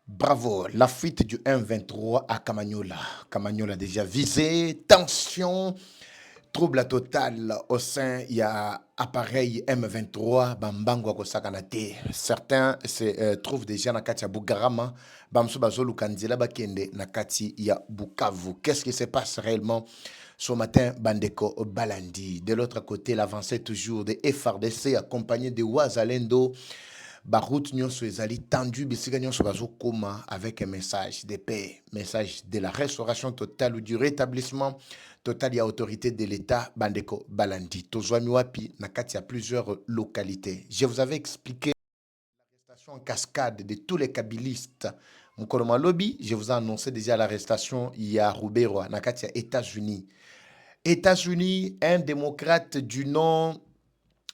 Bravo, la fuite du M23 à Kamagnola. Kamagnola déjà visé, tension, trouble total au sein, il y a appareil M23, Bambango Kosakanate. Certains se trouvent déjà dans Katia Bougarama, Bamso Bazolu Kandila Bakende, Nakati ya Bukavu. Qu'est-ce qui se passe réellement ce matin, Bandeko Balandi? De l'autre côté, l'avancée toujours de FRDC accompagné de Ouazalendo. Baroute nyonso ezali tendu bisika nyonso bazokoma avec un message de paix, message de la restauration totale ou du rétablissement total ya autorité de l'État. Bandeko Balandi tozwami wapi na kati ya plusieurs localités. Je vous avais expliqué l'arrestation en cascade de tous les kabylistes Mkoloma Lobby. Je vous ai annoncé déjà l'arrestation ya Ruberwa na kati ya États-Unis. États-Unis, un démocrate du nom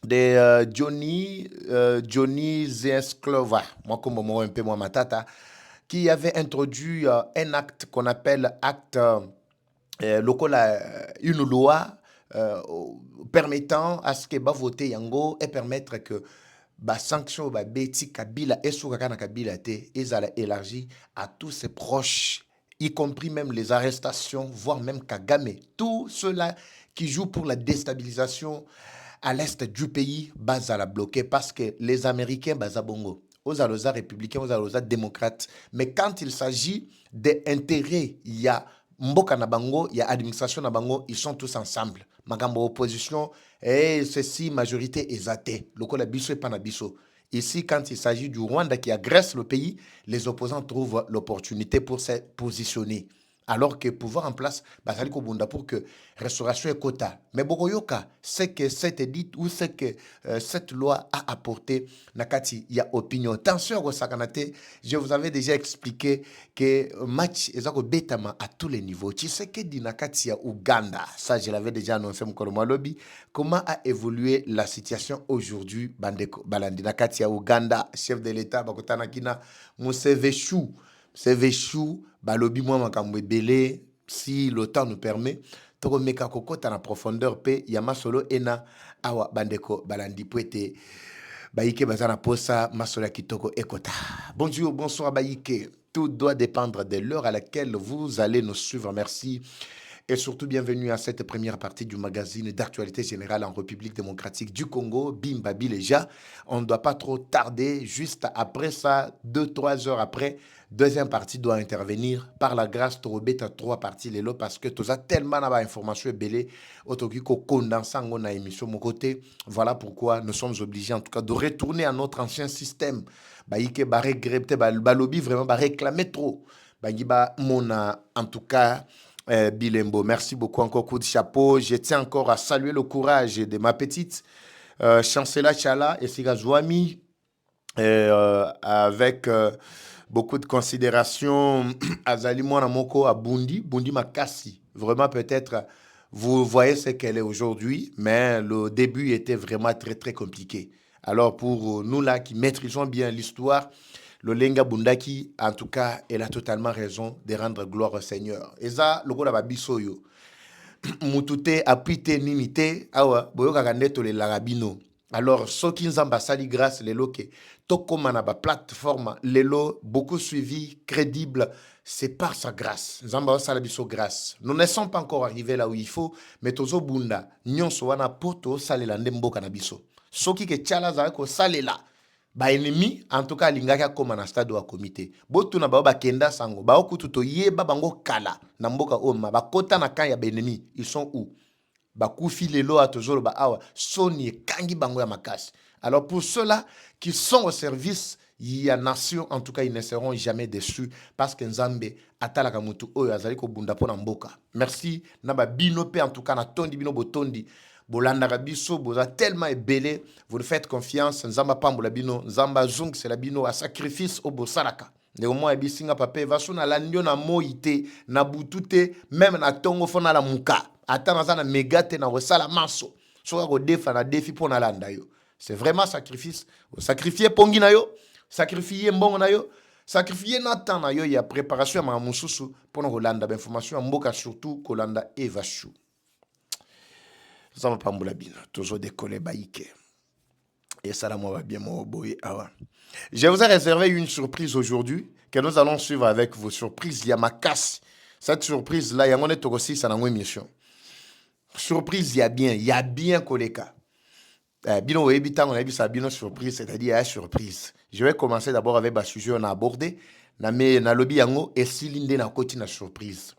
de Johnny Zesclova, moi comme moi un peu moi matata, qui avait introduit un acte qu'on appelle acte une loi euh, permettant à ce que va voter yango et permettre que ba sanction ba beti kabila et soukaka kabila te ezala élargi à tous ses proches, y compris même les arrestations, voire même Kagame. Tout cela qui joue pour la déstabilisation à l'est du pays, bazala bloqué parce que les Américains bazabongo, aux alosa républicains, aux alosa démocrates. Mais quand il s'agit d'intérêts, il y a Mboka Nabango, il y a administration Nabango, ils sont tous ensemble. Magambo opposition, et ceci, majorité est Lokola biso et panabiso. Ici, quand il s'agit du Rwanda qui agresse le pays, les opposants trouvent l'opportunité pour se positionner. Alors que pouvoir en place, basali ko bunda pour que restauration et quota. Mais Bogoyoka, c'est que cette édite ou c'est que cette loi a apporté nakati, il y a opinion. Attention au Sakanate, je vous avais déjà expliqué que match ezako betama à tous les niveaux. Tu sais que di nakati ya Uganda, ça je l'avais déjà annoncé mon lobby, comment a évolué la situation aujourd'hui bandeko balandi nakati ya Uganda, chef de l'État bakotana kina Museveshu. Museveshu balobi mwa makambo ebele si le temps nous permet tokomeka kokota na profondeur pe ya masolo ena awa bandeko balandi poete baike bazana posa masolo ya kitoko ekota. Bonjour, bonsoir baike. Tout doit dépendre de l'heure à laquelle vous allez nous suivre. Merci. Et surtout, bienvenue à cette première partie du magazine d'actualité générale en République démocratique du Congo, Bimba Bileja. On ne doit pas trop tarder. Juste après ça, 2-3 heures après, deuxième partie doit intervenir. Par la grâce, tu as 3 parties les lots parce que tu as tellement d'informations belées. Autokiko condensant mon émission mon côté. Voilà pourquoi nous sommes obligés en tout cas de retourner à notre ancien système. Baïke ba regretter ba lobby vraiment ba réclamer trop. Baïba mona en tout cas Bilembo. Merci beaucoup encore, coup de chapeau. Je tiens encore à saluer le courage de ma petite Chancela Chala et Siga Zouami avec beaucoup de considération. Azali Mwanamoko à Bundi, Bundi Makasi. Vraiment, peut-être, vous voyez ce qu'elle est aujourd'hui, mais le début était vraiment très, très compliqué. Alors, pour nous là qui maîtrisons bien l'histoire, le Lenga Bundaki, en tout cas, elle a totalement raison de rendre gloire au Seigneur. Et ça, le gars bisoyo. Mutute, apite, nimite, awa, boyoka kandeto le larabino. Alors, ceux qui nous ambassali grâce les loke, tokoma na ba plateforme, lelo, beaucoup suivi, crédible, c'est par sa grâce. Zamba salabiso grâce. Nous ne sommes pas encore arrivés là où il faut, mais tozo bunda, nyonso wana poto salela ndembo kanabiso. Soki ke tchala za ko salela. Ba ennemi en tout cas lingaka koma na stade wa comité botuna ba bakenda sango ba okutu to yeba bango kala na mboka oma ba kota na kan ya ba ennemi ils sont où ba kufi lelo atozolo ba awa soni kangi bango ya makasi. Alors pour ceux-là qui sont au service il y a nation en tout cas ils ne seront jamais déçus parce que Nzambe atalaka mutu oyo azali ko bunda pona mboka. Merci na ba bino pe en tout cas na tondi bino botondi Bolanda biso boza tellement ébélé, vous nous faites confiance. Nzamba pambola bino, nzamba zung c'est la bino à sacrifice au bosalaka. Néanmoins ebisinga pape vaso na landio na moite na butute même na tongo fona la muka. Ata na na megate na resala maso. Soka ko defa na défi pour na landa yo. C'est vraiment sacrifice. Sacrifier pongi na yo, sacrifier mbongo na yo, sacrifier na temps na yo ya préparation ya mususu pour na Rolanda information mboka surtout Kolanda et Vachou. Zama pambola bino, toujours décoller baïke. Et ça, là, moi, va bien, moi, boy. Ah ouais. Je vous ai réservé une surprise aujourd'hui que nous allons suivre avec vos surprises. Il y a ma casse. Cette surprise-là, il y a mon aussi, ça n'a pas émission. Surprise, il y a bien Koleka. Bino Webitan, on a vu ça, bino surprise, c'est-à-dire à surprise. Je vais commencer d'abord avec le sujet qu'on a abordé. Na lobby yango et silinde na koti na surprise.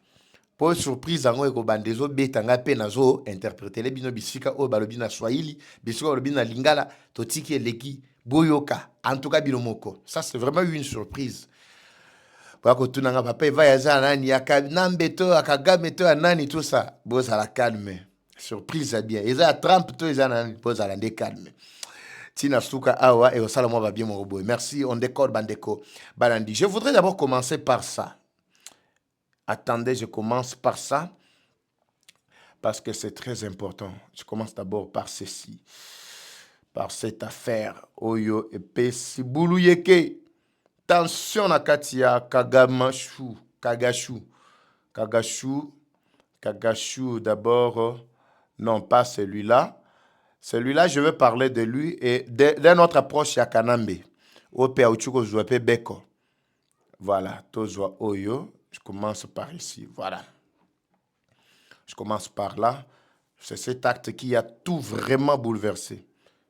Pour surprise yango eko bandezo betanga pe nazo interpréter les bino bisika o balobi na Swahili, bisika balobi na Lingala, totiki eleki boyoka. En tout cas bino moko. Ça c'est vraiment une surprise. Pour que tout nanga papa va yaza nani yaka nambeto akagameto nani tout ça. Bon ça la calme. Surprise bien. Ils ont Trump tout ils ont pose à la calme. Tina Suka Awa et au salon va bien mon robot. Merci, on décore Bandeko Balandi. Je voudrais d'abord commencer par ça. Attendez, je commence par ça parce que c'est très important. Je commence d'abord par ceci. Par cette affaire. Oyo et Pesi Bouluyeke. Tension à Katia Kagamashu. Kagashu. Kagashu d'abord. Non, pas celui-là. Celui-là, je veux parler de lui et de notre approche à Kanambe. Au Péauchuko Zouape Beko. Voilà, Tozwa Oyo. Je commence par ici. Voilà. Je commence par là. C'est cet acte qui a tout vraiment bouleversé.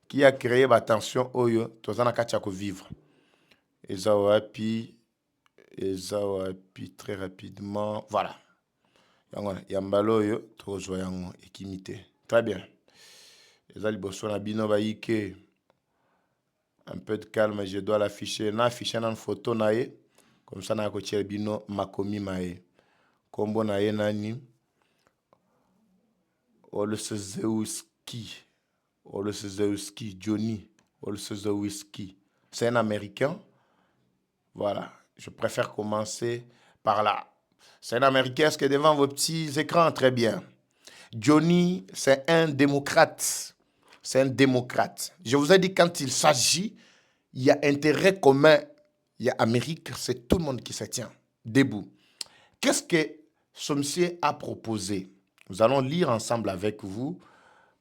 Qui a créé ma tension Oyo. Tozana Kachako vivre. Ezawapi, très rapidement. Voilà. Yambalo Oyo, Tozwa Yango, Ekimite. Très bien. Un peu de calme, je dois l'afficher. Na affiché une photo nae. Comme ça, na kotier bino makomi mae. Kombo nae nani. Olsezewski, Johnny. Olsezewski. C'est un Américain. Voilà. Je préfère commencer par là. C'est un Américain. Est-ce que devant vos petits écrans? Très bien. Johnny, c'est un démocrate. C'est un démocrate. Je vous ai dit, quand il s'agit, il y a intérêt commun. Il y a Amérique, c'est tout le monde qui se tient debout. Qu'est-ce que ce monsieur a proposé? Nous allons lire ensemble avec vous.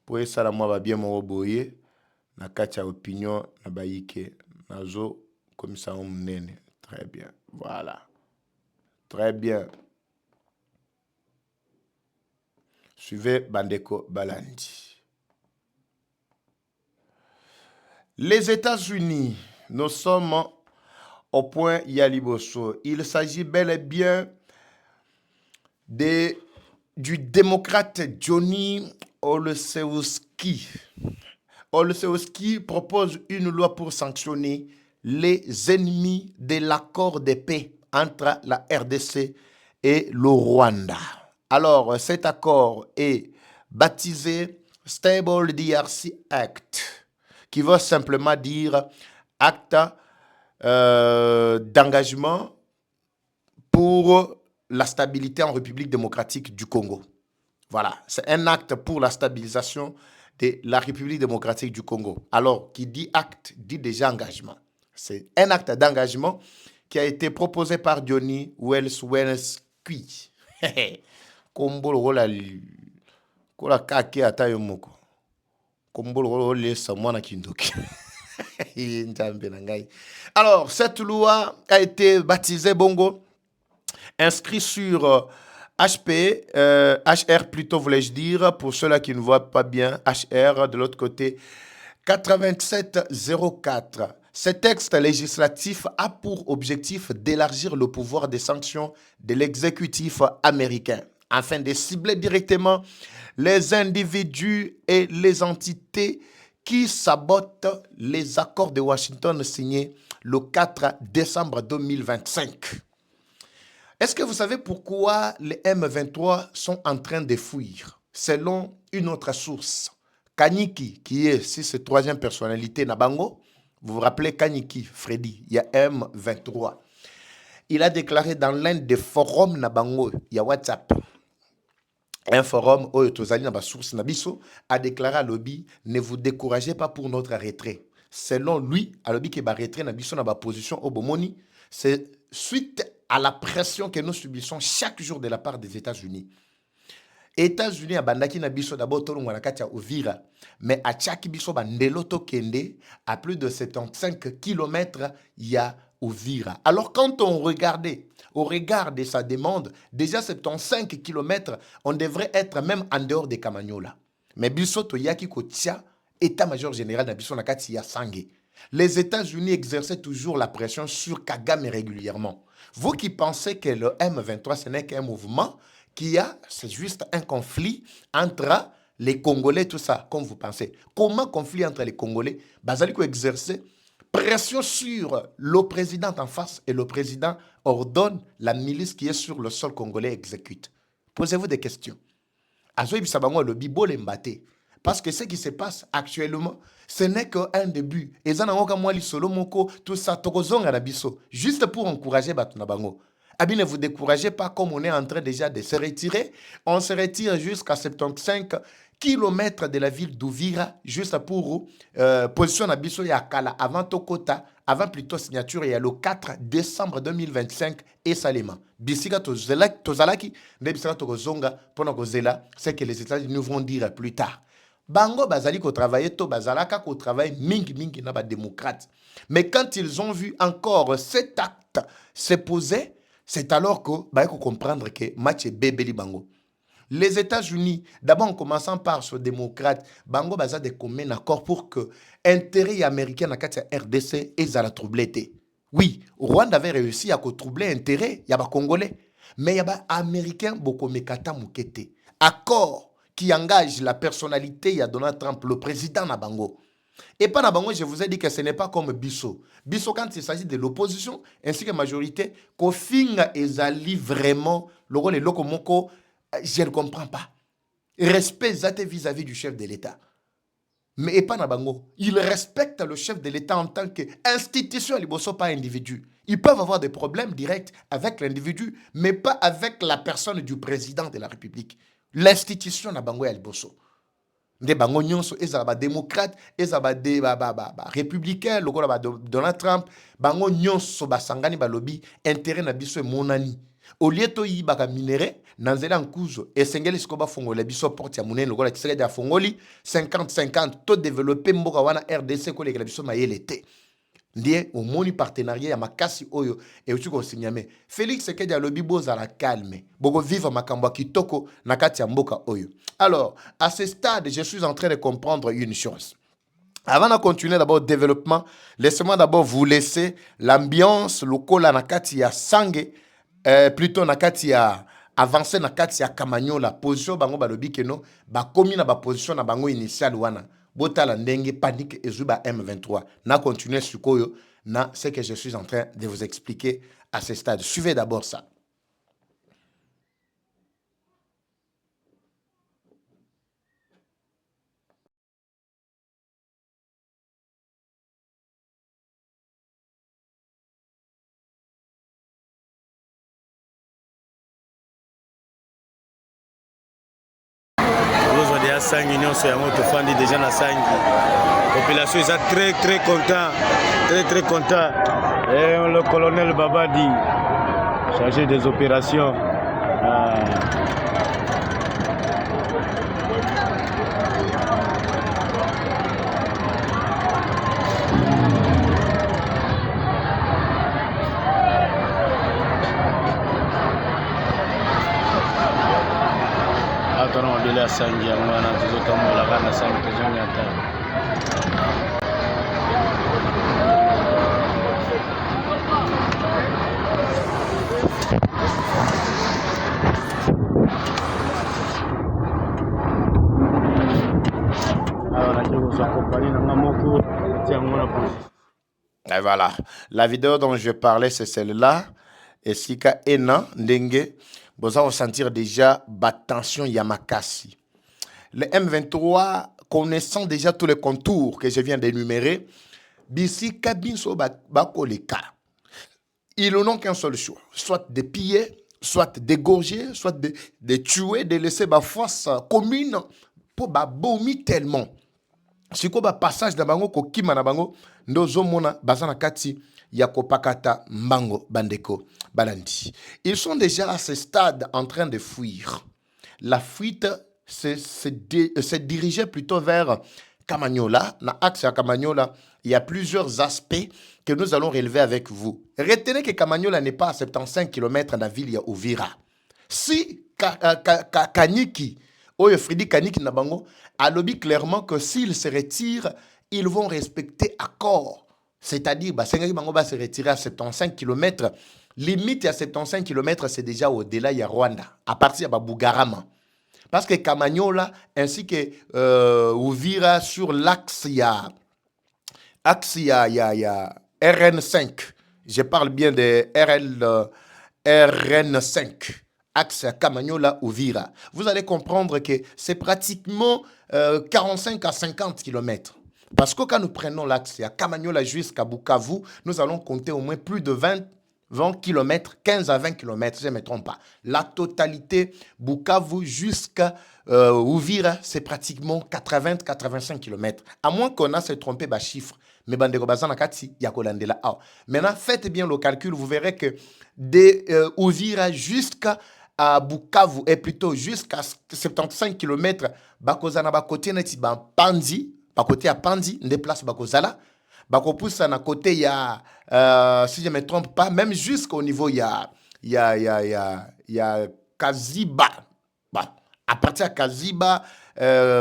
Pour ça, moi, va bien m'oboyer. Na katia opinion, na baïke, nazo, comme ça, on nene. Très bien. Voilà. Très bien. Suivez Bandeko Balandi. Les États-Unis, nous sommes au point Yaliboso. Il s'agit bel et bien du démocrate Johnny Olszewski. Olszewski propose une loi pour sanctionner les ennemis de l'accord de paix entre la RDC et le Rwanda. Alors, cet accord est baptisé Stable DRC Act, qui veut simplement dire acte d'engagement pour la stabilité en République démocratique du Congo. Voilà, c'est un acte pour la stabilisation de la République démocratique du Congo. Alors, qui dit acte, dit déjà engagement. C'est un acte d'engagement qui a été proposé par Johnny Olszewski. Kombo rola kola kake atayo moko. Kombo rola samwana kindoki. Alors, cette loi a été baptisée Bongo, inscrit sur HP, HR plutôt voulais-je dire, pour ceux-là qui ne voient pas bien, HR de l'autre côté, 8704. Ce texte législatif a pour objectif d'élargir le pouvoir de sanctions de l'exécutif américain, afin de cibler directement les individus et les entités qui sabotent les accords de Washington signés le 4 décembre 2025. Est-ce que vous savez pourquoi les M23 sont en train de fuir? Selon une autre source, Kanyiki, qui est, si c'est troisième personnalité Nabango, vous vous rappelez Kanyiki, Freddy, il y a M23. Il a déclaré dans l'un des forums Nabango, il y a WhatsApp, un forum où Tozali Naba source Nabiso a déclaré à Lobby, ne vous découragez pas pour notre retrait. Selon lui, à Lobby qui va retrait Nabiso Naba position au Bomoni, c'est suite à la pression que nous subissons chaque jour de la part des États-Unis. États-Unis abandaki na biso d'abord tolongwa na kati ya Uvira, mais atiaki biso bandelo tokende à plus de 75 km ya Uvira. Alors quand on regardait, au regard de sa demande, déjà 75 km, on devrait être même en dehors de Kamanyola. Mais biso toyaki kotia état-major général na biso na kati ya Sangé. Les États-Unis exerçaient toujours la pression sur Kagame régulièrement. Vous qui pensez que le M23 ce n'est qu'un mouvement, c'est juste un conflit entre les Congolais, tout ça, comme vous pensez. Comment conflit entre les Congolais? Basaliko exercer pression sur le président en face et le président ordonne la milice qui est sur le sol congolais exécute. Posez-vous des questions. Parce que ce qui se passe actuellement, ce n'est qu'un début. Et ça, tout ça, juste pour encourager Batunabango. Abi, ne vous découragez pas comme on est en train déjà de se retirer. On se retire jusqu'à 75 km de la ville d'Uvira, juste pour position Abisso Yakala, avant Tokota, avant plutôt signature, il y a le 4 décembre 2025 et Salema. Bisika Tozalaki, Nebisika Tokozonga, pendant Kozela, c'est que les États-Unis vont dire plus tard. Bango bazali ko travailler to bazalaka ko travailler mingi na ba démocrate. Mais quand ils ont vu encore cet acte se poser, c'est alors que bah faut comprendre que match est bébé bango. Les États-Unis, d'abord en commençant par ce démocrate, bango baza de commun accord pour que intérêt américain na kati RDC et za la troublé. Oui, Rwanda avait réussi à troubler intérêt ya ba congolais, mais ya ba américain boko mekata mukete. Accord qui engage la personnalité, il y a Donald Trump, le président Nabango. Et pas Nabango, je vous ai dit que ce n'est pas comme Bisso. Bisso, quand il s'agit de l'opposition, ainsi que la majorité, Kofinga ezali vraiment, le rôle est lokomoko, je ne comprends pas. Respect vis-à-vis du chef de l'État. Mais et pas Nabango. Il respecte le chef de l'État en tant qu'institution, pas individu. Ils peuvent avoir des problèmes directs avec l'individu, mais pas avec la personne du président de la République. L'institution na bango ya liboso nde bango nyonso ezala ba démocrate ezala ba républicain lokola ba Donald Trump bango nyonso basangani balobi intérêt na biso emonani au lieu to yibaka minere na nzela nkuzo esengeli siko bafongola biso porte ya munene lokola Tshisekedi ya fongoli 50-50 to développer mboka wana RDC ko lekela biso mayele te ndiye au moni partenariat ya makasi oyo et uti ko signame Félix Tshisekedi alobi boza la calme boko vivre makambo kitoko na kati ya mboka oyo. Alors à ce stade je suis en train de comprendre une chose. Avant de continuer d'abord le développement, laissez-moi d'abord vous laisser l'ambiance locale na kati ya Sangé, plutôt na kati ya avancer na kati ya Kamanyola position bango balobi keno ba komi na ba position na bango initial wana. Botala ndenge panique ezuba M23. Na continuer sur koyo na ce que je suis en train de vous expliquer à ce stade. Suivez d'abord ça. déjà 5 unions sur Yango Tofandi déjà na 5. La population est très content. Et le colonel Babadi, chargé des opérations. On délai à 5 ans, on a toujours tombé la canne à 5 Et voilà, la vidéo dont je parlais, c'est celle-là. Et si ka ena ndenge, vous allez ressentir déjà la tension Yamakasi. Le M23, connaissant déjà tous les contours que je viens d'énumérer, Bissi Kabinso Bakoleka, ils n'ont qu'un seul choix, soit de piller, soit d'égorger, soit de tuer, de laisser ma force commune pour bomber tellement. Si vous avez passage de bango ko kima na bango ndozo mona bazana kati ya kopakata mbango bandeko balandi. Ils sont déjà à ce stade en train de fuir. la fuite se dirigeait plutôt vers Kamanyola. Dans l'axe à Kamanyola, il y a plusieurs aspects que nous allons relever avec vous. Retenez que Kamanyola n'est pas à 75 km de la ville de Uvira. Si Kaniki, Fridi Kaniki Nabango, a lobby clairement que s'ils se retirent, ils vont respecter accord. C'est-à-dire, Senghari Bango va se retirer à 75 km. Limite à 75 km, c'est déjà au-delà, il y a Rwanda, à partir de Bugarama. Parce que Kamanyola ainsi que Uvira, sur l'axe, il y a RN5. Je parle bien de RN5. Axe Kamanyola Uvira. Vous allez comprendre que c'est pratiquement 45 à 50 km. Parce que quand nous prenons l'axe à Kamanyola jusqu'à Bukavu, nous allons compter au moins plus de 20 km, 15 à 20 km, je ne me trompe pas. La totalité, Bukavu jusqu'à Uvira, c'est pratiquement 80-85 km. À moins qu'on a se trompé par chiffre. Mais maintenant, faites bien le calcul, vous verrez que de Uvira jusqu'à Bukavu, et plutôt jusqu'à 75 km, bakozana côté neti Panzi, côté à Panzi, on déplace bakozala. Bakopoussa na côté, il y a, si je ne me trompe pas, même jusqu'au niveau, il y a Kaziba. Bah, à partir de Kaziba,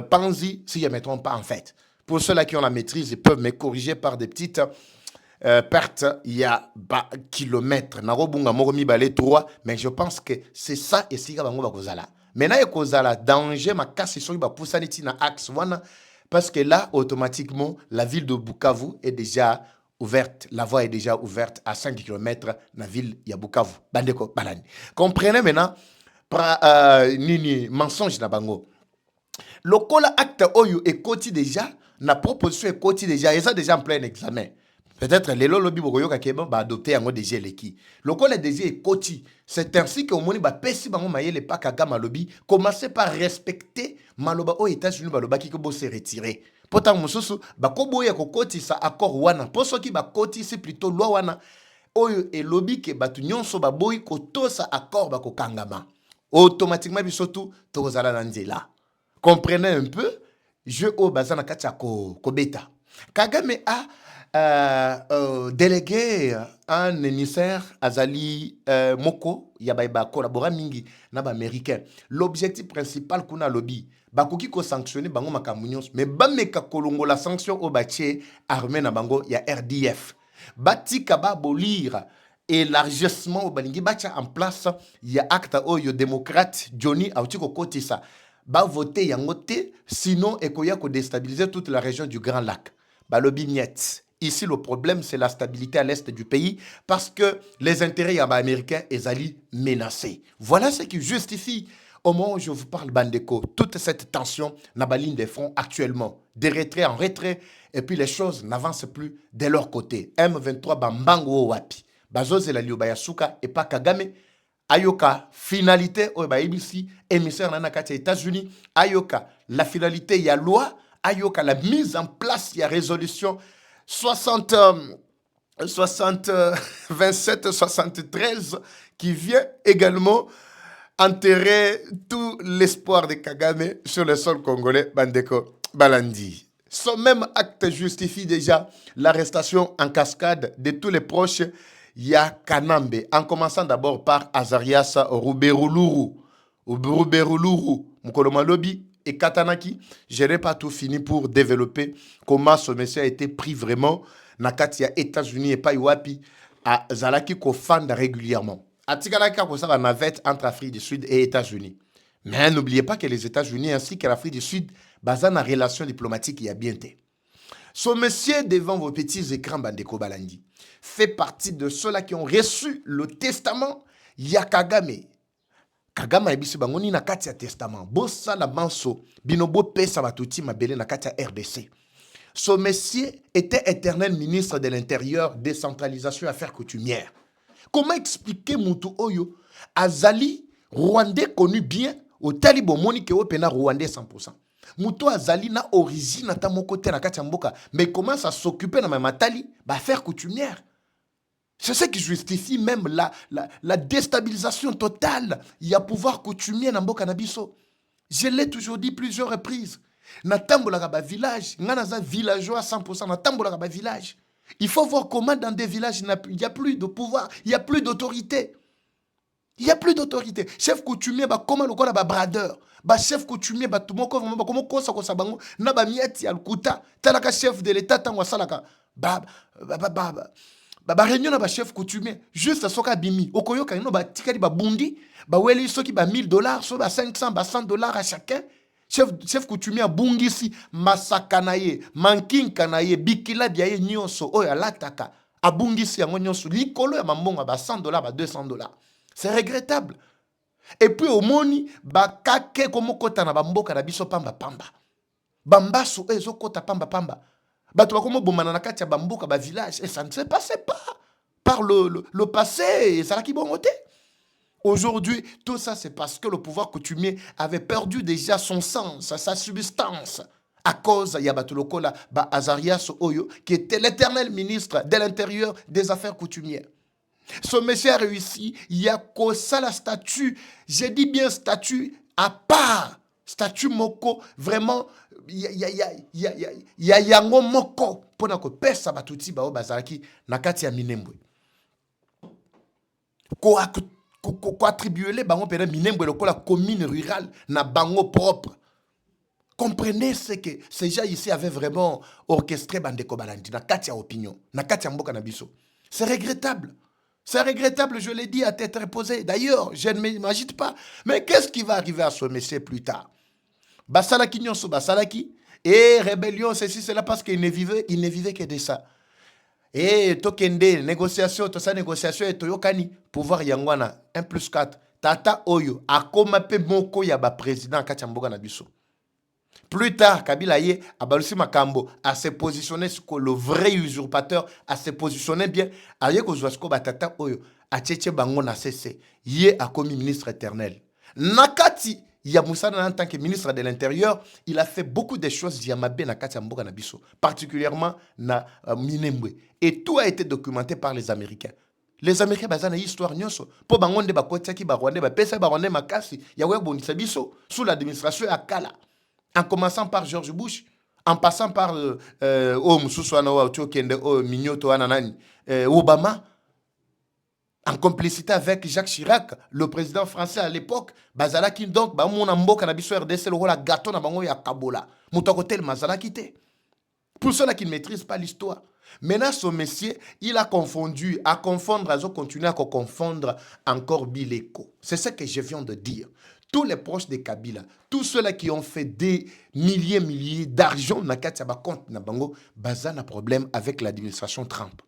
Panzi, si je ne me trompe pas, en fait. Pour ceux-là qui ont la maîtrise, ils peuvent me corriger par des petites pertes. Il y a kilomètres. Narobunga moromi balé 3, mais je pense que c'est ça et si bango bakozala. Maintenant, il y a kozala danger, ma casse sur ba poussaniti na axe wana. Parce que là, automatiquement, la ville de Bukavu est déjà ouverte. La voie est déjà ouverte à 5 km dans la ville de Bukavu. Bandeko, balani. Comprenez maintenant, nini, mensonge na bango. Le cola acte oyo est côté déjà, la proposition est côté déjà, et ça déjà en plein examen. Peut-être les lobby bokoyoka keba ba adopter yango déjà leki. Le cola déjà est côté. C'est ainsi que au moni ba pesi bango mayele pa kagama lobby, commencez par respecter maloba aux États-Unis baloba ki ko bo se retirer. Pourtant mususu ba ko boya ko côté ça accord wana. Pour ceux qui ba côté c'est plutôt loi wana. Oyo et lobby ke batu nyonso ba boy ko to sa accord ba ko kangama. Automatiquement bisotu to zala na nzela. Comprenez un peu, je au bazana kacha ko beta. Kagame a délégué un émissaire Azali Moko Yabaïba collabora mingi naba américain. L'objectif principal qu'on a lobby bakoki ko sanctionner bango makamunions mais bameka kolongo la sanction au baché armée na bango ya RDF. Bati kaba bolir élargissement au balingi bacha en place ya acte oyo démocrate Johnny Autiko Kotisa ba voter yango te sinon ekoya ko déstabiliser toute la région du Grand Lac. Ba lobby miette. Ici, le problème, c'est la stabilité à l'est du pays parce que les intérêts américains sont menacés. Voilà ce qui justifie, au moment où je vous parle, Bandeko, toute cette tension dans la ligne des fronts actuellement. Des retraits en retrait, et puis les choses n'avancent plus de leur côté. M23, Bambango, Wapi. Bazoze la Liobayasuka et pas Kagame. Ayoka, finalité, Obaibisi, émissaire Nanakati, États-Unis. Ayoka, la finalité, il y a loi. Ayoka, la mise en place, il y a résolution. 27, 73 qui vient également enterrer tout l'espoir de Kagame sur le sol congolais, Bandeko Balandi. Son même acte justifie déjà l'arrestation en cascade de tous les proches Yakanambe, en commençant d'abord par Azarias Rouberuluru, Mkoloma Lobby et Katanaki. Je n'ai pas tout fini pour développer comment ce monsieur a été pris vraiment na katia États-Unis et pas Iwapi à Zalaki ko fanda régulièrement. Atikalaka ko ça va navette entre Afrique du Sud et États-Unis. Mais n'oubliez pas que les États-Unis ainsi que l'Afrique du Sud basent en relation diplomatique il y a bien été. Ce monsieur devant vos petits écrans Bandeko Balandi fait partie de ceux-là qui ont reçu le testament Yakagame. Kagame ebisi bangoni na kati ya testament. Bossa la manso binobo pesa batuti mabele na kati ya RDC. Ce monsieur était éternel ministre de l'Intérieur, décentralisation et affaires coutumières. Comment expliquer Moutou Oyo Azali, Rwandais connu bien, au Talibo Monique au Pena Rwandais 100%. Moutou Azali na origine à mon côté na kati ya mboka, mais commence à s'occuper dans ma matali, affaires coutumières. C'est ce qui justifie même la déstabilisation totale. Il y a pouvoir coutumier dans Mboka Nabiso. Je l'ai toujours dit plusieurs reprises. Natambolaka ba village, ngana villageois à 100%, natambolaka ba village. Il faut voir comment dans des villages, il n'y a plus de pouvoir, il n'y a plus d'autorité. Il n'y a plus d'autorité. Chef coutumier, comment le corps bradeur. Chef coutumier, tumoko, comment kosa kosa bango, na ba mieti al kuta, talaka chef de l'état tangwa salaka. Réunion na chef coutumier, juste soka bimi. Okoyoka ino tikali bundi, weli soki $1000, so $500, $100 à chacun. Chef coutumier bungisi masakanaye, mankinkanaye, bikila biaye nyonso, oya lataka. Abungisi yango nyonso, likolo ya mambonga $100, $200. C'est regrettable. Et puis au moni, kake komo kota na bamboka na biso pamba pamba. Bambasu ezo kota pamba pamba. Bato bakomo bomana na kati ya bamboka ba village et ça ne se passait pas par le passé et ça qui bon. Aujourd'hui, tout ça c'est parce que le pouvoir coutumier avait perdu déjà son sens, sa substance à cause ya bato lokola ba Azarias Oyo qui était l'éternel ministre de l'intérieur des affaires coutumières. Ce monsieur a réussi, il y a que ça la statue, j'ai dit bien statue à part, statue moko, vraiment, il y a yango moko, pour que pesa batuti bao bazaraki, nakati ya minembwe. Ko attribuer les bango pena minembwe lokola commune rurale, na bango propre. Comprenez ce que ces gens ici avaient vraiment orchestré Bandeko Balandi, nakati ya opinion, nakati ya mboka na biso. C'est regrettable. C'est regrettable, je l'ai dit à tête reposée. D'ailleurs, je ne m'imagine pas. Mais qu'est-ce qui va arriver à ce monsieur plus tard? Basalaki nyonso basalaki. Et rébellion, ceci, cela, parce qu'il ne vivait que de ça. Et tokende, négociation, tout ça, négociation, et toyokani, pouvoir yangwana, 1+4. Tata Oyo, akoma pe moko ya ba président Kachamboga na biso. Plus tard, Kabila Ye, Abalusi Makambo, a se positionné sur le vrai usurpateur, a se positionné bien. Aye Kozwasko Batata Oyo, a Tchétché Bango na cessé. Ye a commis ministre éternel. Nakati, Yamoussana en tant que ministre de l'Intérieur, il a fait beaucoup de choses Yamabe Nakati Amboga Nabiso, particulièrement na Minembwe. Et tout a été documenté par les Américains. Les Américains bazana histoire nyonso po bangonde ba kotiaki ba Rwanda ba pesa ba Rwanda makasi ya webonisa biso sous l'administration Akala. En commençant par George Bush, en passant par Obama, en complicité avec Jacques Chirac, le président français à l'époque, Bazalaki donc, mon amboka na biso RDC, le rôle gâteau na bango ya Kabola. Moutokotel Mazalaki te. Pour ceux-là qui ne maîtrisent pas l'histoire. Maintenant, ce monsieur, il a confondu, à confondre, à continuer à confondre encore Bileko. C'est ce que je viens de dire. Tous les proches de Kabila, tous ceux-là qui ont fait des milliers d'argent na Katiaba compte na bango, baza na problème avec l'administration Trump.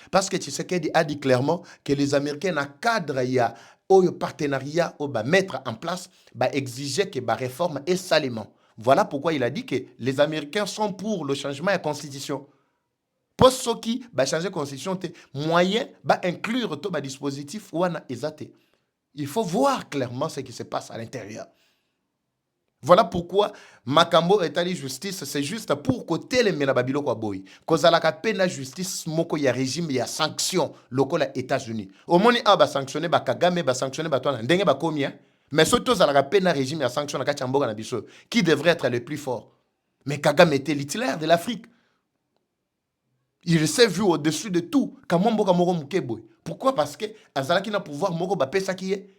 Parce que Tshisekedi a dit clairement que les Américains na cadre ya au partenariat au ba mettre en place, ba exiger que ba réforme est salement. Voilà pourquoi il a dit que les Américains sont pour le changement de la constitution. Pour ceux qui ba changer la constitution, moyen ba inclure tout ba dispositif wana ezate. Il faut voir clairement ce qui se passe à l'intérieur. Voilà pourquoi Makambo Etali Justice, c'est juste pour côté les Menababilo kwa boy. Kozala ka pena justice moko ya régime ya sanction lokola États-Unis. Au moni a ba sanctionner ba Kagame ba sanctionner ba twana ndenge ba komi hein. Mais surtout za la pena régime ya sanction na kachamboga na biso qui devrait être le plus fort. Mais Kagame était l'itinéraire de l'Afrique. Il s'est vu au-dessus de tout. Kamomboka moko mukeboy. Pourquoi? Parce que Azalaki na pouvoir moko ba pesa qui est.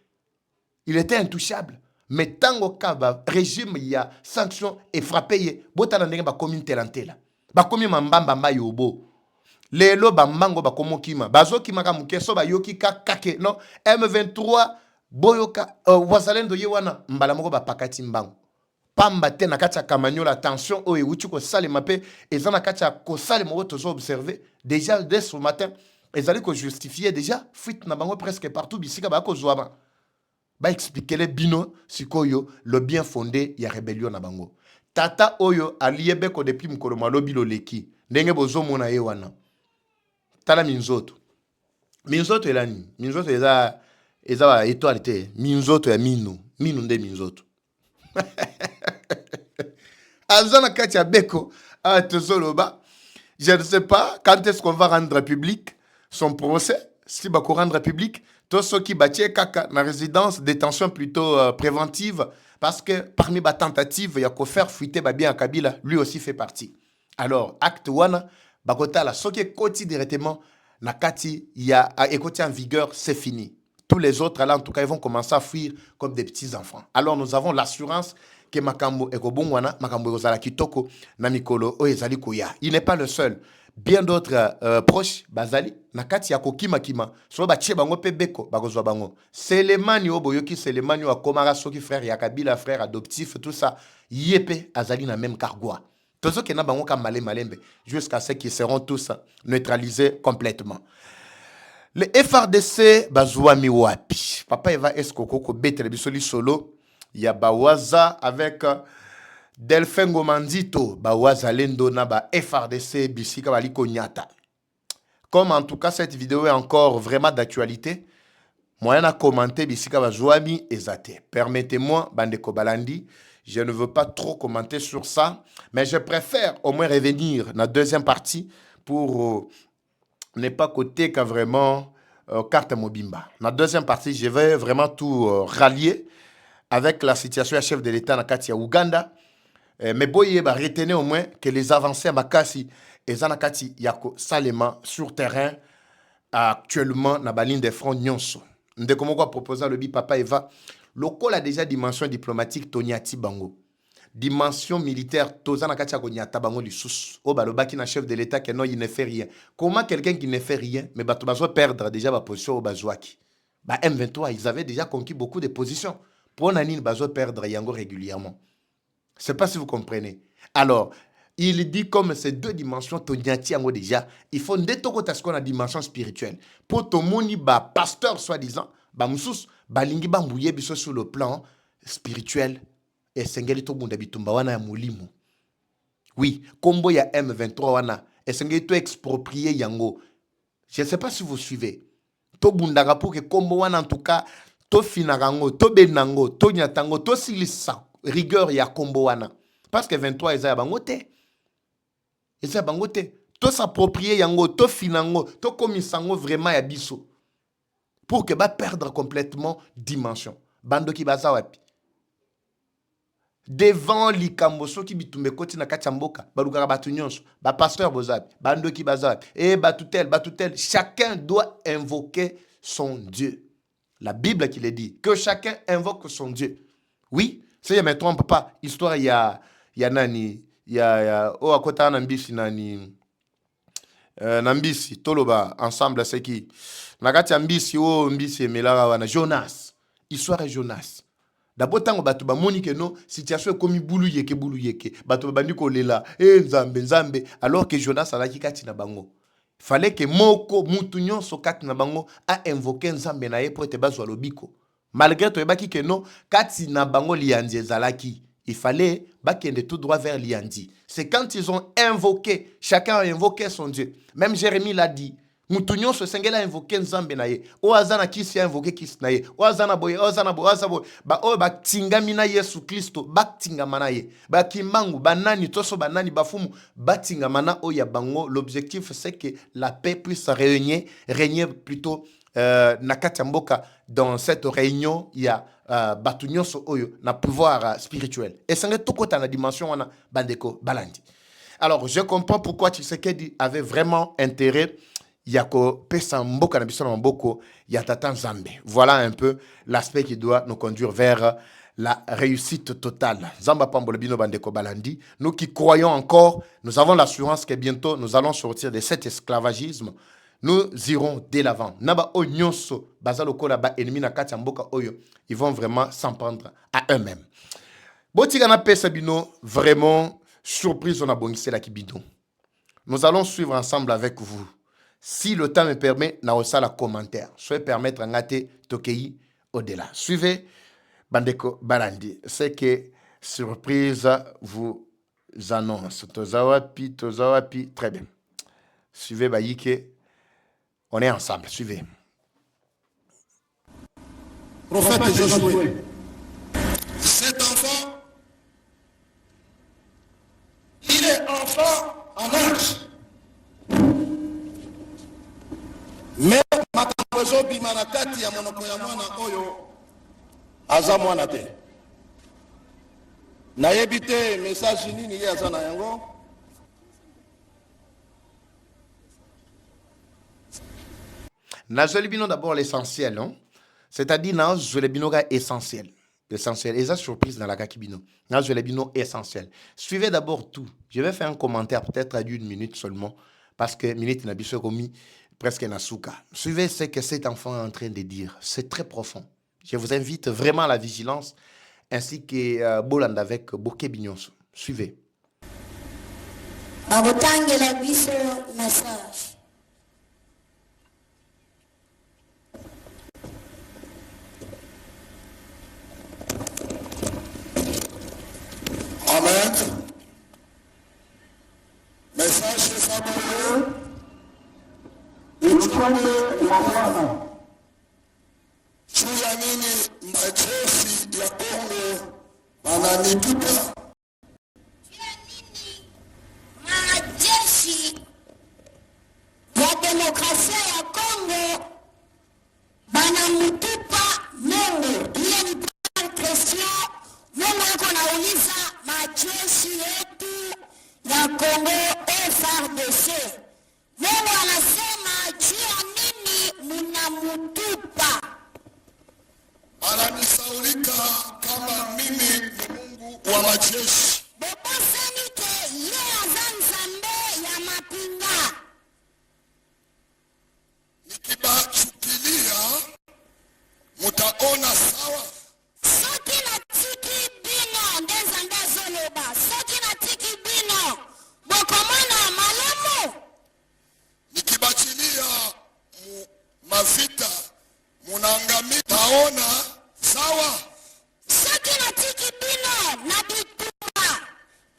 Il était intouchable. Mais tant que le régime y a sanction et frappé, botana ndenge ba commune telantela. Ba commune mambamba mba yobo. Lelo ba mango ba komo kima. Bazo kima ka mukeso ba yoki kake. Non, M23 boyoka wazalendo yewana mbala moko ba pakati mbango. Pamba te na katia kamanyola attention o euti ko sale mape ezana katia ko sale mo to observer déjà dès ce matin ezali ko justifier déjà fuite na bango presque partout bisika ba ko zoaba. Ba expliquer les bino sikoyo le bien fondé ya rébellion na bango. Tata oyo aliebe ko depuis mkolo malobi lo leki ndenge bozo mona ye wana. Tala minzoto. Minzoto elani. Minzoto eza étoile te. Minzoto ya minu. Minu nde minzoto. Azana katia beko a tezoloba. Je ne sais pas quand est-ce qu'on va rendre public son procès. Si bako rendre public, tous ceux qui bâtient kaka na résidence détention plutôt préventive, Parce que parmi les tentatives, il y a qu'à faire fuiter bien Kabila, lui aussi fait partie. Alors, acte wana, bakota la soke koti directement, nakati, il y a écouter en vigueur, c'est fini. Tous les autres, là, en tout cas, ils vont commencer à fuir comme des petits-enfants. Alors, nous avons l'assurance que Makambo Ekobongwana, Makambo Ozala Kitoko, Namikolo, Oezali Koya. Il n'est pas le seul. Bien d'autres proches, Bazali, Nakati Yako Kima Kima, so Bache Bango Pebeko, Bagozwa Bango. C'est les mani Oboyoki, c'est les mani Akomara Soki frère, Yakabila frère adoptif, tout ça. Yepe, Azali na même cargois. Tous ceux qui n'ont pas malembe, jusqu'à ce qu'ils seront tous neutralisés complètement. Le FRDC, Bazoua Miwapi. Papa Eva Eskokoko, Betre Bisoli Solo. Il y a Bawaza avec Delphin Gomandito. Bawaza Lendo na ba FRDC, Bisika Baliko Nyata. Comme en tout cas cette vidéo est encore vraiment d'actualité, moyen à commenter Bisika Bazouami Ezate. Permettez-moi, Bandeko Balandi, je ne veux pas trop commenter sur ça, mais je préfère au moins revenir dans la deuxième partie pour n'est pas côté qu'à vraiment carte Mobimba. Dans la deuxième partie, je vais vraiment tout rallier avec la situation à chef de l'État dans Katia Ouganda. Mais boye ba retenez au moins que les avancées à Makasi et Zanakati Yako Salema sur terrain actuellement dans la ligne de front Nyonso. Ndé comment quoi proposer le bi Papa Eva. Local a déjà dimension diplomatique Tonyati Bango. Dimension militaire, Tozana Katia Konyata Bango du sous. Oh, balobaki na chef de l'État que non, il ne fait rien. Comment quelqu'un qui ne fait rien, mais bah, tu vas perdre déjà ma position au Bazouaki. Bah, M23, ils avaient déjà conquis beaucoup de positions. Pour Nani, Bazo perdre Yango régulièrement. Je ne sais pas si vous comprenez. Alors, il dit comme ces deux dimensions, Tonyati Yango déjà, il faut détoquer ce qu'on a dimension spirituelle. Pour ton moni, bah, pasteur soi-disant, bah, moussous, bah, lingi bah, mbouye biso sur le plan spirituel. Et sengeli to bunda bitumba wana ya mulimu. Oui, combo ya M23 wana. Et sengeli to exproprié yango. Je ne sais pas si vous suivez. To bunda pour que combo wana en tout cas, to finarango, to benango, to nyatango, to silisa. Rigueur ya combo wana. Parce que 23 eza ya bangote. Eza ya bangote. To s'approprier yango, to finango, to komisango vraiment ya biso. Pour que ba perdre complètement dimension. Bando ki baza wapi. Devant likamboso qui bitumbe koti na kachamboka baluka batu nyonso ba pasteur bozabi bando ki bazabi et batutel chacun doit invoquer son Dieu. La Bible qui le dit que chacun invoque son Dieu. Oui, c'est je me trompe pas, histoire il y a nani il y a o akota na mbisi nani nambisi toloba ensemble c'est qui nakati mbisi o mbisi emelaka wana Jonas, histoire Jonas. D'abord, tant que tu moni que non, situation comme boulou yeke, batu bandi ko lela, nzambe, alors que Jonas alaki kati na bango. Fallait que moko mutu nyonso kati na bango a invoqué nzambe na ye pour te bazwa lobiko. Malgré to ebaki que non, kati na bango liandi ezalaki. Il fallait bakende tout droit vers liandi. C'est quand ils ont invoqué, chacun a invoqué son Dieu. Même Jérémie l'a dit. Moutounion se sengela invoqué nzambe na ye. O azana kisi a invoqué kisi na ye. O azana boye, ba o ba tinga mina Yesu Kristo, ba tinga mana ye. Ba kimbangu, ba nani toso ba nani bafumu, ba tinga mana o ya bango. L'objectif c'est que la paix puisse régner plutôt na katamboka. Dans cette réunion, il y a batunyo so oyo na pouvoir spirituel. Et c'est tout côté na dimension wana bandeko balandi. Alors, je comprends pourquoi Tshisekedi avait vraiment intérêt Yako pesa mboka na biso na mboko ya tata Nzambe. Voilà un peu l'aspect qui doit nous conduire vers la réussite totale. Zamba pambolo bino bandeko balandi. Nous qui croyons encore, nous avons l'assurance que bientôt nous allons sortir de cet esclavagisme. Nous irons dès l'avant. Naba o nyonso bazalo kola ba ennemi na kati mboka oyo, ils vont vraiment s'en prendre à eux-mêmes. Botika na pesa bino vraiment surprise on a bongissé la kibidon. Nous allons suivre ensemble avec vous. Si le temps me permet, na osa la commentaire. Soyez permettre ngate tokei au-delà. Suivez Bandeko Balandi. C'est que surprise vous annonce. Tozawapi. Très bien. Suivez Bayike. On est ensemble. Suivez. Prophète Josué. Cet enfant, il est enfant en âge. Mais makambo ezobima na kati ya monoko ya mwana oyo aza mwana te. nayebi te message nini ye aza na yango. Nazweli bino d'abord l'essentiel, hein? C'est-à-dire nazweli bino ka essentiel. L'essentiel. Et ça surprise dans la kakibino. Nazweli bino essentiel. Suivez d'abord tout. Je vais faire un commentaire peut-être d'une minute seulement parce que minute n'a biso commis presque nasuka. Suivez ce que cet enfant est en train de dire. C'est très profond. Je vous invite vraiment à la vigilance ainsi que Boland avec Bokeh Bignonso. Suivez. Bakotangela biso message. Amen. Message sabolo. Uchukwane la mwana. Chuya nini majeshi ya Kongo wananitupa. Majeshi ya demokrasia ya Kongo banamutupa Mungu. Ile ni question. Mungu yuko nauliza majeshi yetu ya Kongo FARDC. Mungu anasema juu ya nini munamutupa? Ananisaulika kama mimi ni Mungu wa majeshi. Bobosanike ye azanzambe ya mapinga. Nikibachukilia mutaona sawa. Soki na tiki bino ndezambe azoloba. Soki na tiki bino bokomona malamu. Nikibachilia mavita munangami taona sawa. Soki na tiki bino na bitumba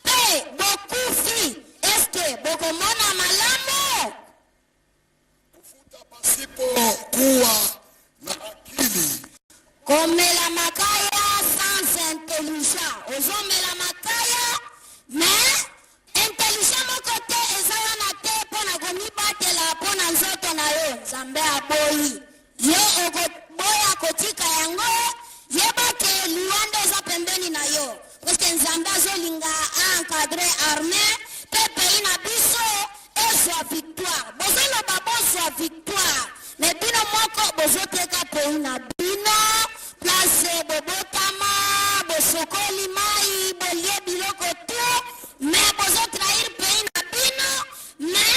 pe bokufi eske bokomona malamu. Kufuta pasipo kuwa na akili. Komela makaya sans intelligence. Ozomela makaya mais intelligent moko te ezala na te pona komibatela pona nzoto na yo. Nzambe aboyi yo okoboya kotika yango yebake liwanda eza pembeni na yo parceke nzambe azolinga encadre armé pe pays na biso ezwa victoire. Bozoloba bozwa victoire me bino moko bozoteka pays na bino place bobotama bosokoli mai bolie biloko tu me bozotrahir pays na bino me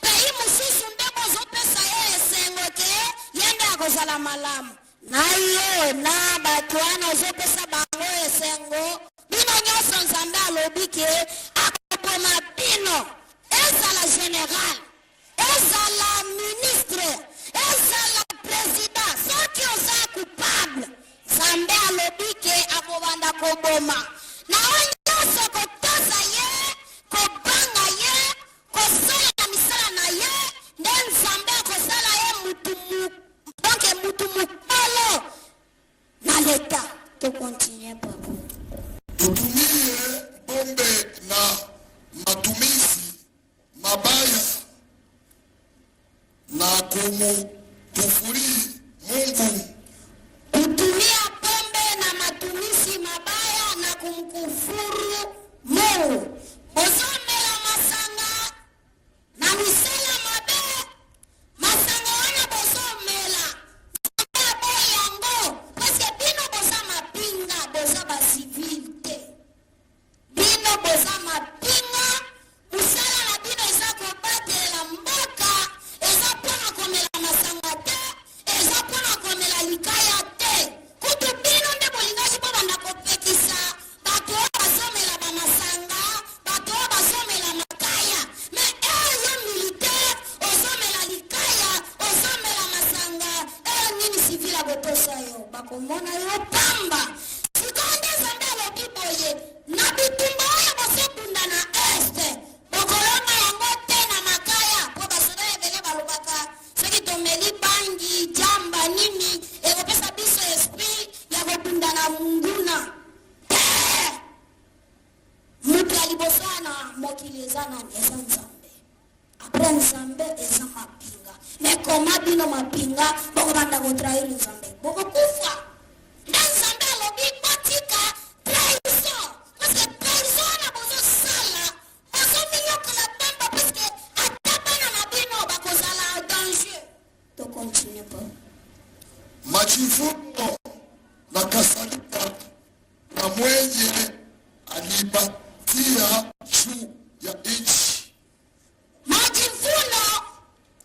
pays mosusu nde bozopesa ye esengo ke yende akozala malamu na yo na bato wana ozopesa bango esengo bino nyonso nzambe alobi ke akopona bino ezala général ezala ministre ezala président soki oza coupable nzambe alobi ke akobanda koboma na oyo nyonso kotosa ye kobanga ye kosala na misala na ye nde nzambe akosala ye mutu mokolo na leta. Tokontinue papa. Tutumie bombe na matumizi mabaya na kumkufuri Mungu. Kutumia pombe na matumizi mabaya na kumkufuru Mungu. Bozomela masanga na misala mabe. Masanga wana bozomela. Masanga boy yango. Parce bino boza mapinga, boza ba civilité. Bino boza mapinga. Musala na bino eza kobatela mboka. Eza pona komela masanga te. Eza pona komela likaya te. Kutu bino nde bolingashi po banda kopekisa. Bato bazomela ba masanga. Bato bazomela makaya. Me eyo militaire. Ozomela likaya. Ozomela masanga. Eyo nini sivila botosa yo. Bakomona yo pamba. Sikonde zande lobi boye. Na bitumba oyo bosebunda na este. Bokolonga yango te na makaya. Po basoda ebele balobaka. Soki tomeli bangi, jamba, nini. Ekopesa biso esprit ya kobunda na munguna. Mutu ya liboso na mokili eza nani? Eza nzambe. Apre nzambe eza mapinga. Me koma bino mapinga bokobanda kotrahir nzambe. Bokokufa. Nde nzambe alobi botika trahison. Parce que majivuno na kadhalika, na mwenye alipatia juu ya nchi. Majivuno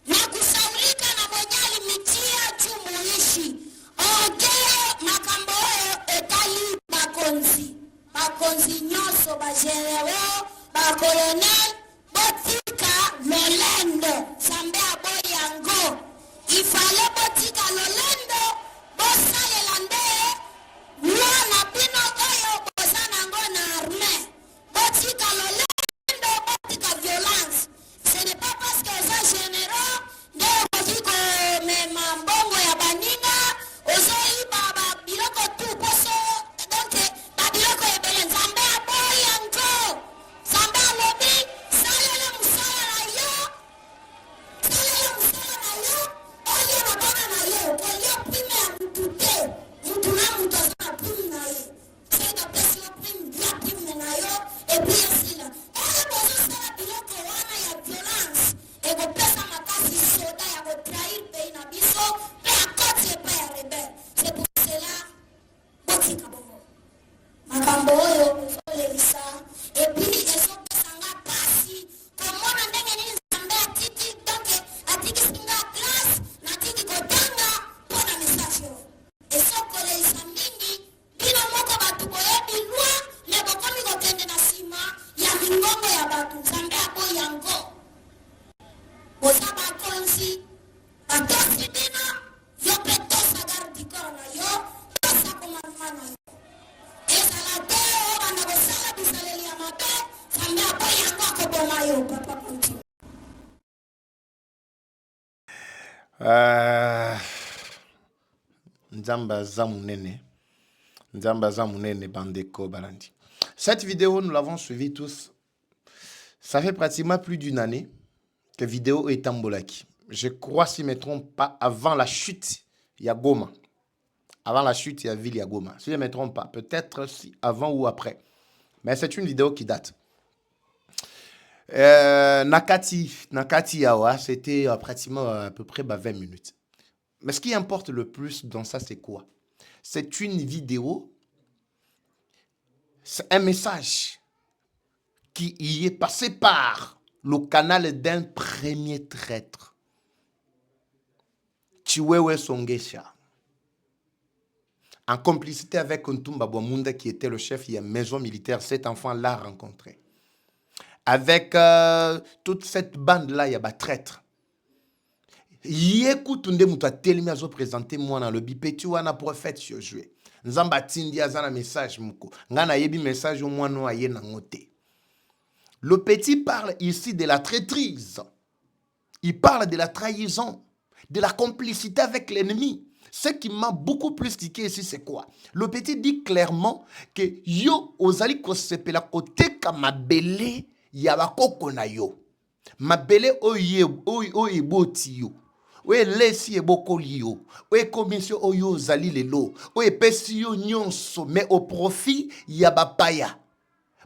na kusaulika na mwenye alimitia juu muishi. Ogeye makambo oyo etali bakonzi nyoso bageneral bakolonel botika lolendo zambe aboyi yango ifale botika lolendo bosalela nde mwana bino oyo boza nango na arme botika lolendo botika violence. Ce n'est pas parce que oza généraux nde okoki komema mbongo ya baninga ozoyiba babiloko tu poso donc babiloko ebele. Nzambe aboyi yango, nzambe alobi salela mosala na yo, salela mosala na yo olie mabana na yo kolia prime ya mutu te. Mutu na mutu aza na prime na ye, soki apesi yo prime bia prime na yo epui esila oyo bozosala biloko wana ya violence ekopesa makasi soda ya kotrahir pays na biso mpe akoti epai ya rebele. C'est pour cela botika bongo makambo oyo ezolelisa epui ezopesanga pasi komona ndenge nini nzambe atiki donke atikisinga classe natiki kotanga mpona message oyo ezokolelisa mingi bino moko bato boyebi lwa me bokomi kokende na nsima ya mingongo ya bato. Nzambe aboyi yango boza bakonzi batosi bino yo mpe tosa garde corps na yo tosa komamema na yo ezala te oyo banda kosala bisaleli ya mabe. Nzambe aboyi yango akoboma yo. Papa continue. Nzamba Zamounene. Nzamba Zamounene Bandeko Balandi. Cette vidéo, nous l'avons suivie tous. Ça fait pratiquement plus d'une année que la vidéo est en Bolaki. Je crois, si je ne me trompe pas, avant la chute, il y a Goma. Avant la chute, il y a ville, il y a Goma. Si je ne me trompe pas, peut-être si avant ou après. Mais c'est une vidéo qui date. Nakati Yawa, c'était pratiquement à peu près 20 minutes. Mais ce qui importe le plus dans ça, c'est quoi? C'est une vidéo, c'est un message qui y est passé par le canal d'un premier traître, Chiwewe Songesha, en complicité avec Ntumba Bwamunda qui était le chef de la maison militaire. Cet enfant l'a rencontré. Avec toute cette bande-là, il y a des traîtres. Yekutunde muta telemi azo présenter moi dans le bipeti wana prophète Josué. Nzamba tindi azana message muko. Ngana yebi message au moins no aye na ngote. Le petit parle ici de la traîtrise. Il parle de la trahison, de la complicité avec l'ennemi. Ce qui m'a beaucoup plus tiqué ici, c'est quoi? Le petit dit clairement que yo ozali kosepela kote kamabele yabakoko na yo. Mabele oye boti yo. Oye lesi ebokoli yo. Oye komisio oyo ozali lelo. Oye pesi yo nyonso mais au profit yabapaya.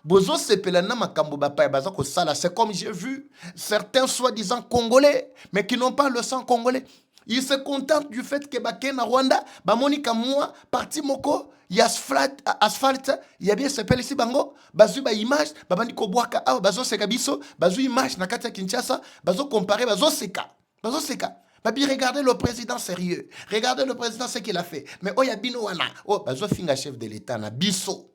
Bozo sepela na makambo bapaya baza ko sala. C'est comme j'ai vu certains soi-disant congolais mais qui n'ont pas le sang congolais. Ils se contentent du fait que Baké na Rwanda, Bamonika moi, parti moko, y a asphalte, y a bien s'appelle ici bango, bazu ba image, babandi ko boaka, bazo seka biso, bazu image na kati ya Kinshasa, bazo comparer, bazo seka. Babi regardez le président sérieux, regardez le président ce qu'il a fait. Mais oh y a bino wana, oh bazo finga chef de l'état na biso.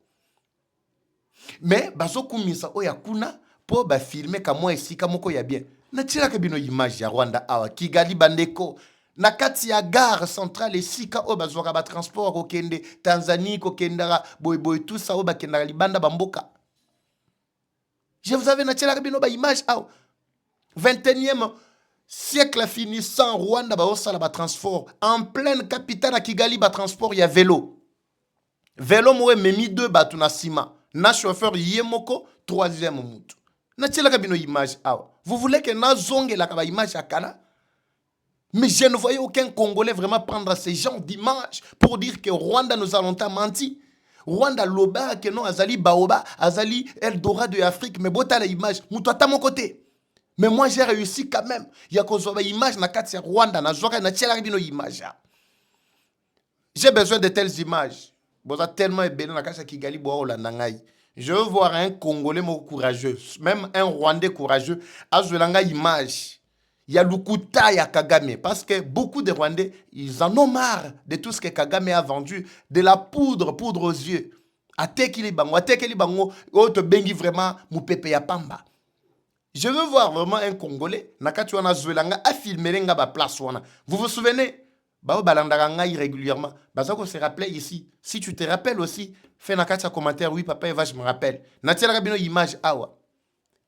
Mais bazo kumisa oh ya kuna po ba filmer ka moi ici ka moko ya bien. Na tira ka bino image ya Rwanda awa Kigali bandeko. Na kati ya gare centrale esika o bazwaka ba transport kokende Tanzanie kokendara boy tout ça o bakendara libanda bamboka. Je vous avais natia bino ba image aw 21e siècle finissant Rwanda ba osala ba transport en pleine capitale à Kigali ba transport ya vélo moe memi 2 batu na sima na chauffeur yemoko 3e mutu natia bino image aw. Vous voulez que na zonge la ba image akana? Mais je ne voyais aucun Congolais vraiment prendre ce genre d'image pour dire que Rwanda nous a longtemps menti. Rwanda loba que non azali baoba, azali Eldorado de Afrique, mais bota la image, moutoata mon côté. Mais moi j'ai réussi quand même. Il y a qu'on soit image na kati Rwanda na zoka na tchela bino image. J'ai besoin de telles images. Vous êtes tellement ébélé dans la Kigali, je veux voir un Congolais courageux, même un Rwandais courageux, à ce image. Il y a Lukuta, il y a Kagame. Parce que beaucoup de Rwandais, ils en ont marre de tout ce que Kagame a vendu. De la poudre aux yeux. Atekili bango, te bengi vraiment, moupepe ya pamba. Je veux voir vraiment un Congolais, nakati wana Zwelanga, a filmer nga place wana. Vous vous souvenez? Bao balandaka régulièrement. Bazako se rappelait ici. Si tu te rappelles aussi, fais nakati un commentaire. Oui, papa Eva, je me rappelle. Natiela kabino image awa.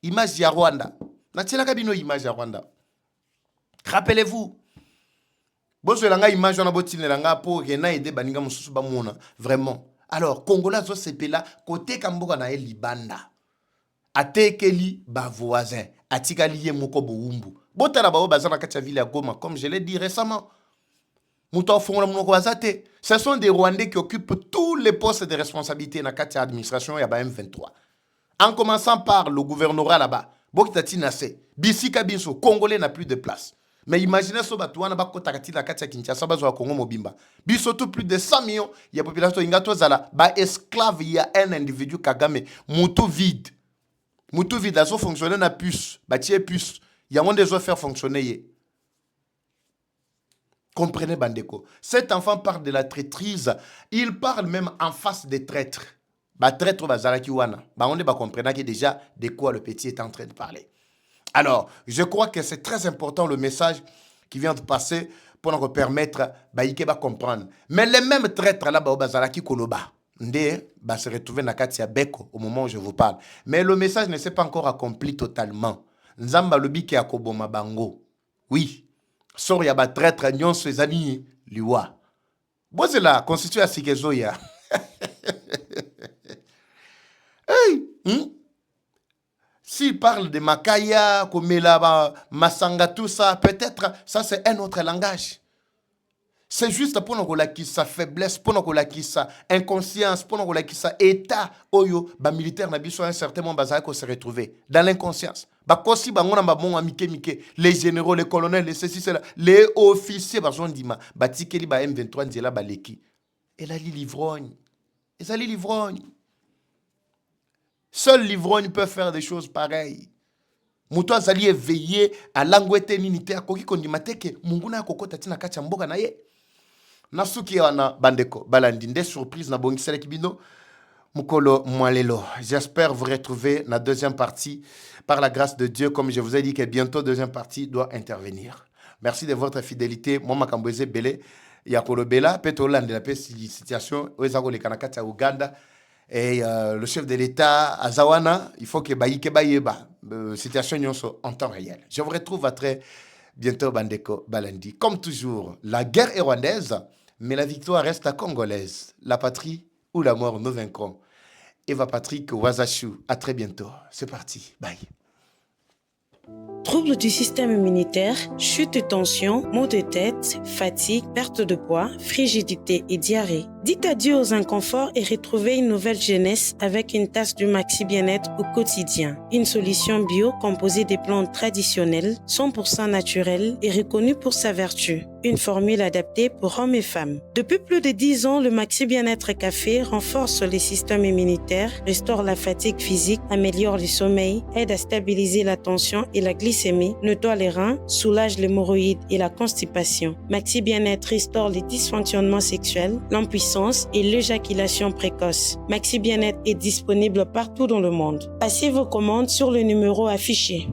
Image ya Rwanda. Natiela kabino image ya Rwanda. Rappelez-vous. Bozwelanga image wana botinelanga pour que na aider baninga mususu ba mona. Vraiment. Alors, Congolais zo sepela côté kamboka na libanda. Atekeli ba voisin. Atikali ye moko boumbu. Botala ba bazana katia ville ya Goma comme je l'ai dit récemment. Ce sont des Rwandais qui occupent tous les postes de responsabilité dans la administration et à M23. En commençant par le gouvernorat là-bas, Bokitati Nassé, Bissika Biso, Congolais n'a plus de place. Mais imaginez ce batouana bakota kati la katia Kinshasa bazo Congo Mobimba. Biso tout plus de 100 millions, il y a population ingato zala, ba esclave, il y a un individu Kagame, moutou vide. Moutou vide, azo fonctionner na puce, ba tie puce. Il y a moins de choses faire fonctionner. Comprenez, Bandeko. Cet enfant parle de la traîtrise. Il parle même en face des traîtres. Bah, traître, bazaraki wana. Bah, on ne va comprendre que déjà de quoi le petit est en train de parler. Alors, je crois que c'est très important le message qui vient de passer pour nous permettre de comprendre. Mais les mêmes traîtres là, bazaraki koloba. Ndé, bah, se retrouver dans Katia Beko au moment où je vous parle. Mais le message ne s'est pas encore accompli totalement. Nzamba lobi ki akoboma bango. Oui. Sor ya ba traître nyonso ezali liwa. Bozela constitue asikezo ya. Hey, s'il parle de Makaya, Komela, Masanga, tout ça, peut-être ça c'est un autre langage. C'est juste pour nous qui sa faiblesse, pour nous qui sa inconscience, pour nous qui sa état oyo ba militaire na biso à un certain moment bazaka ko se retrouver dans l'inconscience. Ba kosi bangona ba bon mike les généraux, les colonels, les ceci cela, les officiers ba zondima ba tikeli ba M23 nzela ba leki. Et là l'ivrogne. Et ça l'ivrogne. Seul l'ivrogne peut faire des choses pareilles. Muto azali éveillé à l'angwete ninité akoki kondima teke munguna kokota tina kacha mboka na ye. Nasuki wana bandeko balandi nde surprise na bongisele kibino mukolo mwalelo. J'espère vous retrouver la deuxième partie par la grâce de Dieu, comme je vous ai dit que bientôt deuxième partie doit intervenir. Merci de votre fidélité. Moi makamboze belé yakolo bela petola de la situation oezako le kanakata Uganda. Et le chef de l'État, Azawana, il faut que Baïke Baïeba, situation en temps réel. Je vous retrouve à très bientôt, Bandeko Balandi. Comme toujours, la guerre est rwandaise, mais la victoire reste à congolaise. La patrie ou la mort, nous vaincrons. Eva Patrick Wazachou, à très bientôt. C'est parti. Bye. Troubles du système immunitaire, chute de tension, maux de tête, fatigue, perte de poids, frigidité et diarrhée. Dites adieu aux inconforts et retrouvez une nouvelle jeunesse avec une tasse du Maxi Bien-être au quotidien. Une solution bio composée des plantes traditionnelles, 100% naturelles et reconnue pour sa vertu. Une formule adaptée pour hommes et femmes. Depuis plus de 10 ans, le Maxi Bien-être Café renforce les systèmes immunitaires, restaure la fatigue physique, améliore le sommeil, aide à stabiliser la tension et la glycémie, nettoie les reins, soulage l'hémorroïde et la constipation. Maxi Bien-être restaure les dysfonctionnements sexuels, l'impuissance et l'éjaculation précoce. Maxi Bien-être est disponible partout dans le monde. Passez vos commandes sur le numéro affiché.